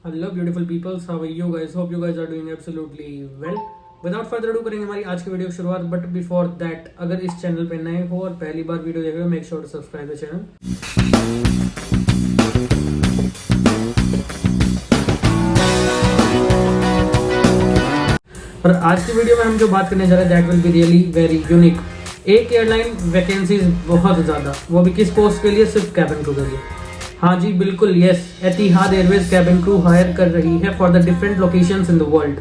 Hello beautiful people, how are you guys? Hope you guys are doing absolutely well. Without further ado करेंगे हमारी आज की video की शुरुआत. बट बिफोर दैट, अगर इस चैनल पे नए हो और पहली बार वीडियो देख रहे हो, make sure to subscribe the channel. और आज की वीडियो में हम जो बात करने जा रहे हैं that will be really very unique. एक एयरलाइन वैकेंसीज बहुत ज़्यादा, वो भी किस पोस्ट के लिए? सिर्फ कैबिन क्रू के लिए. हाँ जी बिल्कुल, यस. एतिहाद एयरवेज कैबिन क्रू हायर कर रही है for the different locations in the world.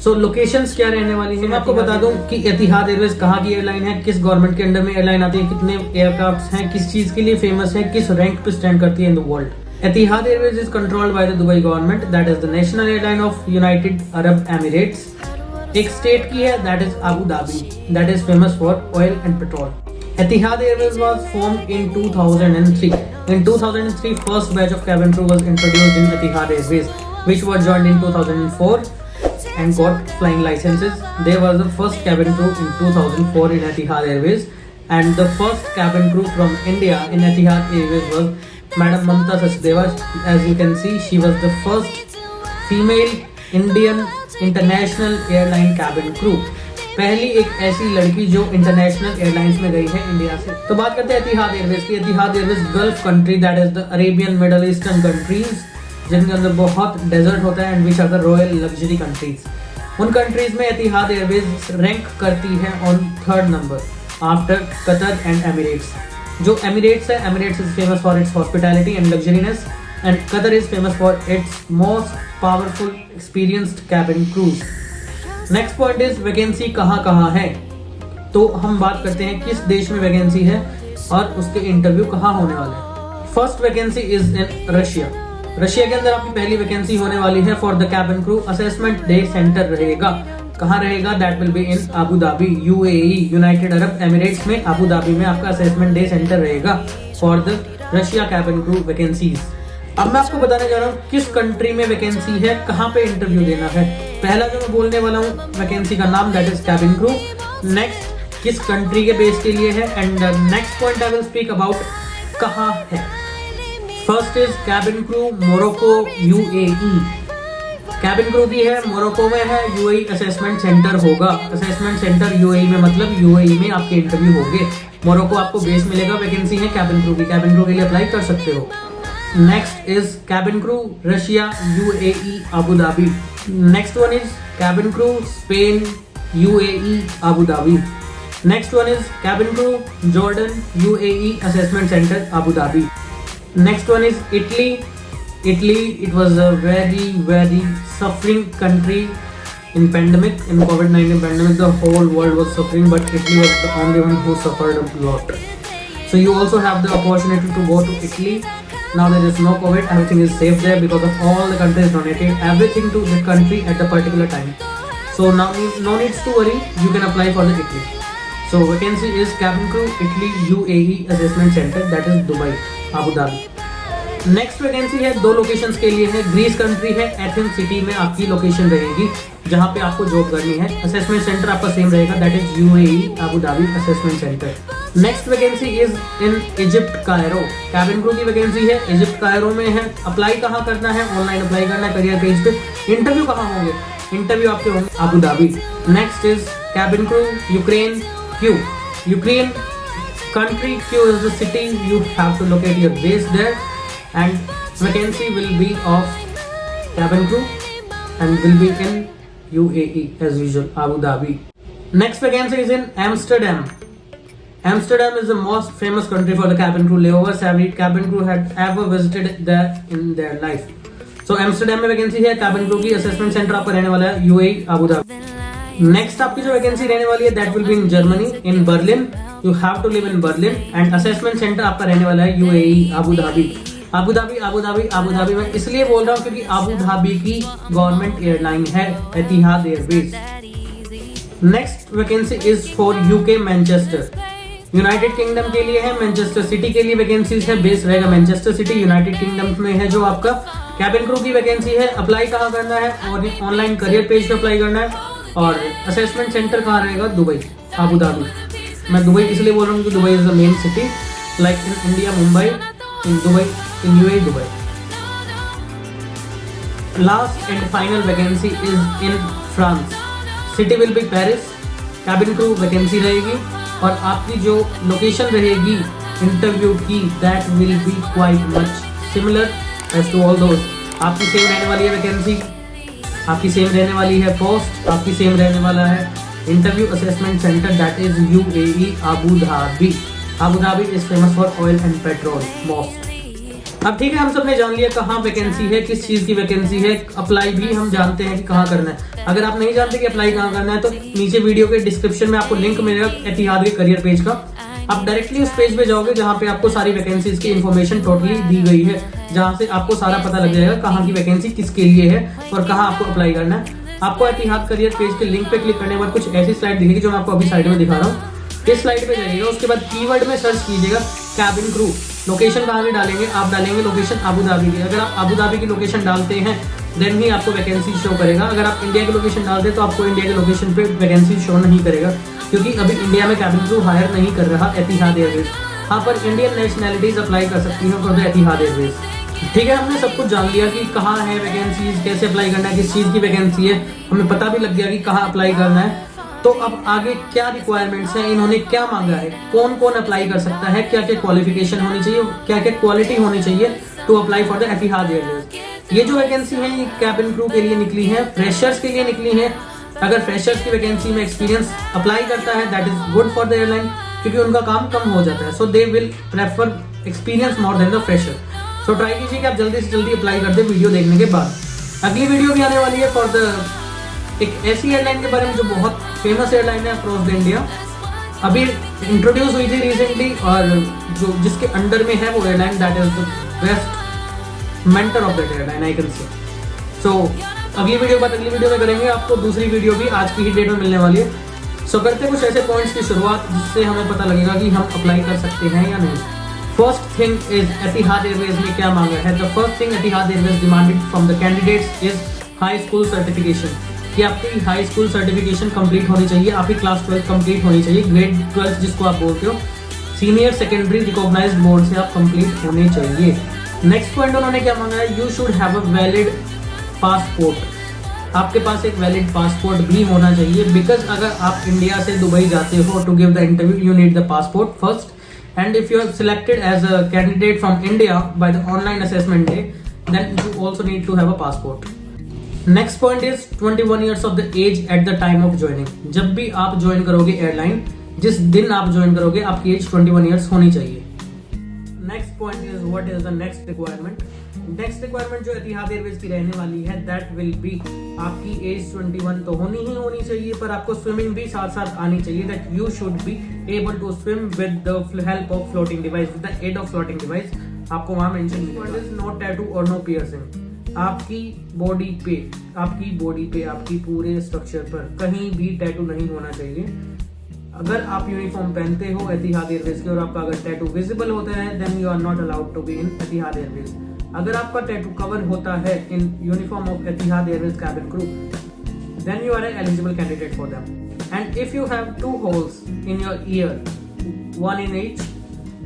So locations क्या रहने वाली है, मैं आपको बता दूं कि एतिहाद एयरवेज कहाँ की एयरलाइन है, किस गवर्नमेंट के अंडर में एयरलाइन आती है, कितने एयरक्राफ्ट हैं, किस चीज के लिए फेमस है, किस रैंक पे स्टैंड करती है in the world. Etihad Airways is controlled by the Dubai government, that is the national airline of United Arab Emirates. एक स्टेट की है, that is Abu Dhabi, that is famous for oil and petrol. Etihad Airways was formed in 2003. In 2003, first batch of cabin crew was introduced in Etihad Airways, which was joined in 2004 and got flying licenses. They were the first cabin crew in 2004 in Etihad Airways, and the first cabin crew from India in Etihad Airways was Madam Mamta Sachdeva. As you can see, she was the first female Indian international airline cabin crew. पहली एक ऐसी लड़की जो international airlines में गई है India से. तो बात करते हैं एतिहाद एयरवेज की. Etihad Airways gulf country, that is the Arabian middle eastern countries, जिनके अंदर बहुत डेजर्ट होता है, and which are the royal luxury countries. उन कंट्रीज में एतिहाद एयरवेज रैंक करती है on 3rd number after Qatar and Emirates. जो एमिरेट्स है, Emirates is famous for its hospitality and luxuriness, and Qatar is famous for its most powerful experienced cabin crews. Next point is vacancy कहाँ है. तो हम बात करते हैं किस देश में वैकेंसी है और उसके इंटरव्यू कहाँ होने वाले हैं. First vacancy is in Russia. Russia के अंदर आपकी पहली वैकेंसी होने वाली है for the cabin crew. Assessment day centre रहेगा. कहाँ रहेगा? That will be in Abu Dhabi, UAE, United Arab Emirates में अबू धाबी में आपका असेसमेंट डे सेंटर रहेगा for the Russia cabin crew vacancies. अब मैं आपको बताने जा रहा हूँ किस कंट्री में वैकेंसी है, कहाँ पे इंटरव्यू देना है. पहला जो मैं बोलने वाला हूँ वैकेंसी का नाम, that is cabin crew. Next किस कंट्री के बेस के लिए है, and next point I will speak about कहाँ है. First is cabin crew Morocco, UAE. Cabin crew की है, मोरक्को में है, यूएई असेसमेंट सेंटर होगा. असेसमेंट सेंटर यूएई में, मतलब यूएई में आपके इंटरव्यू होंगे. मोरक्को आपको बेस मिलेगा. वैकेंसी है कैबिन क्रू की, कैबिन क्रू के लिए अप्लाई कर सकते हो. Next is cabin crew Russia, UAE, Abu Dhabi. Next one is cabin crew Spain, UAE, Abu Dhabi. Next one is cabin crew Jordan, UAE, Assessment Center, Abu Dhabi. Next one is Italy. Italy, it was a very suffering country in pandemic, in COVID-19 pandemic. The whole world was suffering, but Italy was the only one who suffered a lot. So you also have the opportunity to go to Italy. Now there is no COVID, everything is safe there because of all the countries donated everything to the country at the particular time. So now no needs to worry, you can apply for the Italy. So vacancy is cabin crew Italy, UAE assessment center, that is Dubai, Abu Dhabi. Next vacancy है, 2 locations के लिए है. Greece country है, Athens city में आपकी location रहेगी जहाँ पे आपको जॉब करनी है. असेसमेंट सेंटर आपका सेम रहेगा, that is UAE Abu Dhabi assessment centre. Next vacancy is in Egypt Cairo. Cabin crew की वैकेंसी है, इजिप्ट कायरो में है. अप्लाई कहाँ करना है? ऑनलाइन अप्लाई करना है करियर पेज पे. इंटरव्यू कहाँ होंगे? इंटरव्यू आपके होंगे Abu Dhabi. Next is cabin crew Ukraine, Kyiv. Ukraine country, Kyiv is the city, you have to locate your base there. And vacancy will be of cabin crew and will be in UAE as usual, Abu Dhabi. Next vacancy is in Amsterdam. Amsterdam is the most famous country for the cabin crew layovers. Every cabin crew had ever visited there in their life. So Amsterdam में vacancy है cabin crew की. assessment center आपका रहने वाला है UAE, Abu Dhabi. Next आपकी जो vacancy रहने वाली है that will be in Germany, in Berlin. You have to live in Berlin and assessment center आपका रहने वाला है UAE, Abu Dhabi. Abu Dhabi मैं इसलिए बोल रहा हूँ क्योंकि अबू धाबी की गवर्नमेंट एयरलाइन है Etihad Airways. Next vacancy is for UK Manchester. United Kingdom के लिए है, मैनचेस्टर सिटी के लिए वैकेंसीज है. बेस रहेगा मैनचेस्टर सिटी, यूनाइटेड किंगडम में है जो आपका. कैबिन क्रू की वैकेंसी है. अप्लाई कहाँ करना है? और ऑनलाइन करियर पेज पे अप्लाई करना है. और असेसमेंट सेंटर कहाँ रहेगा? Dubai, Abu Dhabi. मैं दुबई इसलिए बोल रहा हूँ क्योंकि Dubai is the main city, like in India Mumbai, in Dubai, in UAE Dubai. Last and final vacancy is in France, city will be Paris, cabin crew vacancy रहेगी और आपकी जो लोकेशन रहेगी इंटरव्यू की that will be quite much similar as to all those. आपकी same रहने वाली है वैकेंसी, आपकी सेम रहने वाली है पोस्ट, आपकी सेम रहने वाला है interview assessment centre that is UAE Abu Dhabi. Abu Dhabi is famous for oil and petrol most. अब ठीक है, हम सब ने जान लिया कहाँ वैकेंसी है, किस चीज़ की वैकेंसी है, अप्लाई भी हम जानते हैं कि कहाँ करना है। अगर आप नहीं जानते कि अप्लाई कहाँ करना है तो नीचे वीडियो के डिस्क्रिप्शन में आपको लिंक मिलेगा एतिहाद के करियर पेज का। आप डायरेक्टली उस पेज पे जाओगे जहाँ पे आपको सारी वैकेंसीज की इन्फॉर्मेशन टोटली दी गई है, जहाँ से आपको सारा पता लग जाएगा कहाँ की वैकेंसी किसके लिए है और कहाँ आपको अप्लाई करना है। आपको एतिहाद करियर पेज के लिंक पे क्लिक करने के बाद कुछ ऐसी स्लाइड दिखेगी जो मैं आपको अभी साइड में दिखा रहा हूँ। इस स्लाइड पे जाइएगा, उसके बाद कीवर्ड में सर्च कीजिएगा कैबिन क्रू। लोकेशन कहाँ की डालेंगे, आप डालेंगे लोकेशन अबू धाबी की। अगर आप अबू धाबी की लोकेशन डालते हैं देन ही आपको वैकेंसी शो करेगा। अगर आप इंडिया की लोकेशन डालते हैं तो आपको इंडिया की लोकेशन पे वैकेंसी शो नहीं करेगा, क्योंकि अभी इंडिया में कैबिन क्रू हायर नहीं कर रहा एतिहाद एयरवेज। हाँ, पर इंडियन नेशनैलिटीज अप्लाई कर सकती हैं फॉर द एतिहाद एयरवेज। ठीक है, हमने सब कुछ जान लिया कि कहाँ है वैकेंसीज, कैसे अप्लाई करना है, किस चीज़ की वैकेंसी है, हमें पता भी लग गया कि कहाँ अप्लाई करना है। तो अब आगे क्या रिक्वायरमेंट्स हैं, इन्होंने क्या मांगा है, कौन कौन अप्लाई कर सकता है, क्या क्या क्वालिफिकेशन होनी चाहिए, क्या क्या क्वालिटी होनी चाहिए to apply for the Etihad Airways. ये जो वैकेंसी है ये कैबिन क्रू के लिए निकली है, फ्रेशर्स के लिए निकली है। अगर फ्रेशर्स की वैकेंसी में एक्सपीरियंस अप्लाई करता है that is good for the airline, क्योंकि उनका काम कम हो जाता है। So they will prefer experience more than the fresher. So try कीजिए कि आप जल्दी से जल्दी अप्लाई कर दे वीडियो देखने के बाद। अगली वीडियो भी आने वाली है फॉर द एक ऐसी एयरलाइन के बारे में जो बहुत फेमस एयरलाइन है अक्रॉस द इंडिया, अभी इंट्रोड्यूस हुई थी रिसेंटली, और जो जिसके अंडर में है वो airline that is the best mentor of that airline I can say. So अगली वीडियो बाद अगली वीडियो में करेंगे, आपको दूसरी वीडियो भी आज की ही डेट में मिलने वाली है। सो करते कुछ ऐसे पॉइंट्स की शुरुआत जिससे हमें पता लगेगा कि हम अप्लाई कर सकते हैं या नहीं। First thing is Etihad Airways ने क्या मांगा है। The first thing Etihad Airways demanded from the candidates is high school certification, कि आपकी हाई स्कूल सर्टिफिकेशन कंप्लीट होनी चाहिए, आपकी क्लास 12 कंप्लीट होनी चाहिए, ग्रेड 12 जिसको आप बोलते हो, सीनियर सेकेंडरी रिकॉग्नाइज्ड बोर्ड से आप कंप्लीट होने चाहिए। नेक्स्ट पॉइंट उन्होंने क्या मांगा है, you should have a valid passport, आपके पास एक वैलिड पासपोर्ट भी होना चाहिए, बिकॉज अगर आप इंडिया से दुबई जाते हो to give the interview you need the passport first, and if you are selected as a candidate from India by the online assessment day then you also need to have a passport. Next point is 21 years of the age at the time of joining. जब भी आप join करोगे airline, जिस दिन आप join करोगे आपकी as 21 years होनी चाहिए। Next point is what is the next requirement. Next requirement जो एतिहाद एयरवेज की रहने वाली है दैट विल बी, आपकी एज 21 तो होनी ही होनी चाहिए, पर आपको स्विमिंग भी साथ साथ आनी चाहिए। That you should be able to swim with the help of floating device, with the aid of floating device. आपको वहां मेंशन किया इज नो टैटू और नो पियर्सिंग। आपकी बॉडी पे आपकी पूरे स्ट्रक्चर पर कहीं भी टैटू नहीं होना चाहिए। अगर आप यूनिफॉर्म पहनते हो एतिहाद एयरवेज के और आपका अगर टैटू विजिबल होता है then you are not allowed to be in Etihad Airways. अगर आपका टैटू कवर होता है in uniform of Etihad Airways cabin crew then you are an eligible candidate for them. And if you have 2 holes in your ear, 1 in each,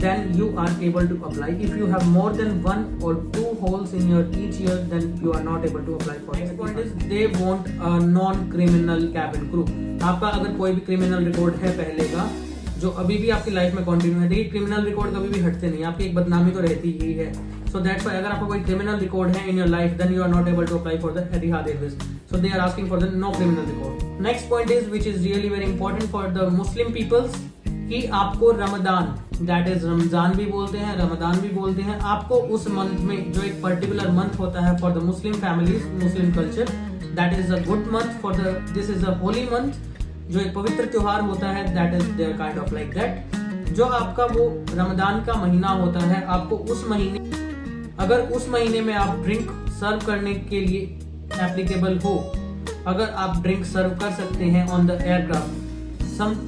then you are able to apply. If you have more than 1 or 2 holes in your each ear, then you are not able to apply for it. Next point is they want a non-criminal cabin crew. आपका अगर कोई भी criminal record है पहले का जो अभी भी आपकी लाइफ में कंटिन्यू है, देखिए क्रिमिनल रिकॉर्ड कभी भी हटते नहीं, आपकी एक बदनामी तो रहती ही है। सो दैट्स व्हाई अगर आपका कोई क्रिमिनल रिकॉर्ड है in your life then you are not able to apply for the Etihad Airways. So they are asking for the no criminal record. Next point is which is really very important for the Muslim peoples कि आपको Ramadan, that is Ramzan भी बोलते हैं, रमदान भी बोलते हैं, आपको उस मंथ में जो एक पर्टिकुलर मंथ होता है for the Muslim families, Muslim culture, that is a good month for the, this is a holy month, जो एक पवित्र त्योहार होता है, that is their kind of like that. जो आपका वो रमदान का महीना होता है, आपको उस महीने, अगर उस महीने में आप ड्रिंक सर्व करने के लिए एप्लीकेबल हो, अगर आप ड्रिंक सर्व कर सकते हैं on the aircraft,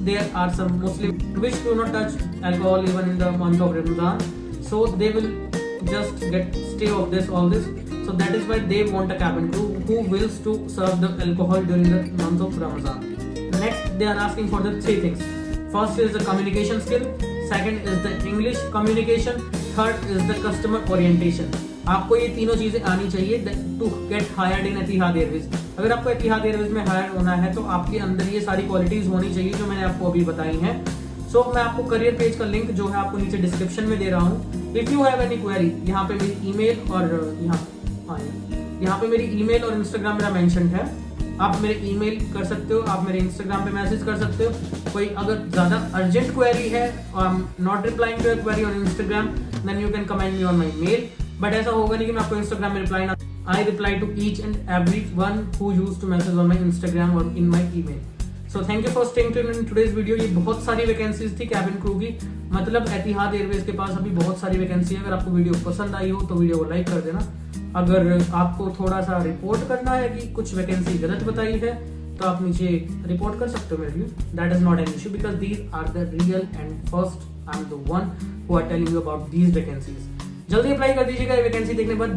there are some Muslim which do not touch alcohol even in the month of Ramadan, so they will just get stay of this all this, so that is why they want a cabin crew who wills to serve the alcohol during the month of Ramadan. Next they are asking for the 3 things. First is the communication skill, second is the English communication, third is the customer orientation. आपको ये तीनों चीजें आनी चाहिए to get hired in Etihad Airways. अगर आपको एतिहाद Airways में higher होना है तो आपके अंदर ये सारी क्वालिटीज होनी चाहिए जो मैंने आपको अभी बताई हैं। सो मैं आपको करियर पेज का लिंक जो है आपको नीचे डिस्क्रिप्शन में दे रहा हूँ। If you have any query, यहाँ पे मेरी ईमेल और यहाँ पे मेरी ईमेल और इंस्टाग्राम मेरा मेंशन है। आप मेरे ईमेल कर सकते हो, आप मेरे इंस्टाग्राम पे मैसेज कर सकते हो। कोई अगर ज्यादा अर्जेंट क्वेरी है और I am not replying to your query on Instagram, then you can comment me on my mail. But ऐसा होगा नहीं कि मैं आपको इंस्टाग्राम में रिप्लाई ना, I reply to each and every one who used to message on my Instagram और in my email. So thank you for staying tuned in today's video. ये बहुत सारी वैकेंसीज थी कैबिन क्रू की, मतलब एतिहाद Airways के पास अभी बहुत सारी वैकेंसी है। अगर आपको वीडियो पसंद आई हो तो वीडियो को लाइक कर देना। अगर आपको थोड़ा सा रिपोर्ट करना है कि कुछ वैकेंसी गलत बताई है तो आप नीचे रिपोर्ट कर सकते हो मेरे लिए। That is not an issue because these are the real and first I am the one who are telling you about these vacancies. जल्दी अप्लाई कर दीजिएगा ये वैकेंसी देखने पर।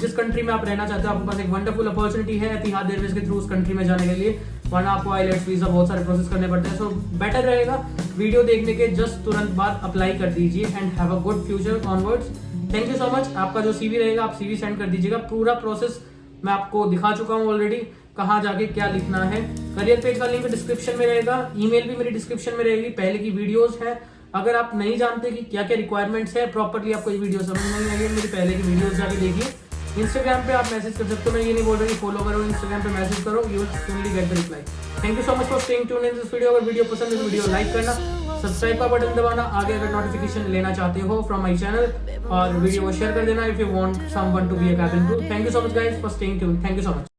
जिस कंट्री में आप रहना चाहते हो, आपके पास एक वंडरफुल अपॉर्चुनिटी है एतिहाद एयरवेज के थ्रू उस कंट्री में जाने के लिए, वरना आपको आईलेट्स वीजा बहुत सारे प्रोसेस करने पड़ते हैं। सो बेटर रहेगा वीडियो देखने के जस्ट तुरंत बाद अप्लाई कर दीजिए and have a good future onwards. Thank you so much. आपका जो सीवी रहेगा आप सीवी सेंड कर दीजिएगा। पूरा प्रोसेस मैं आपको दिखा चुका हूँ ऑलरेडी, कहाँ जाके क्या लिखना है। करियर पेज का लिंक डिस्क्रिप्शन में रहेगा, ईमेल भी मेरी डिस्क्रिप्शन में रहेगी, पहले की वीडियोस है। अगर आप नहीं जानते कि क्या क्या रिक्वायरमेंट्स है, प्रॉपर्ली आपको ये वीडियो समझ नहीं आई है, मेरी पहले की वीडियोस जाके देखिए। इंस्टाग्राम पे आप मैसेज कर सकते हो, मैं ये नहीं बोल रहा कि फॉलो करो, इंस्टाग्राम पे मैसेज करो, you will soonly get the reply. Thank you so much for staying tuned in this video. अगर वीडियो पसंद है तो वीडियो लाइक करना, सब्सक्राइब का बटन दबाना, आगे अगर नोटिफिकेशन लेना चाहते हो फ्रॉम माय चैनल, और वीडियो को शेयर कर देना if you want someone to be a cabin crew. Thank you so much guys for staying tuned. Thank you so much.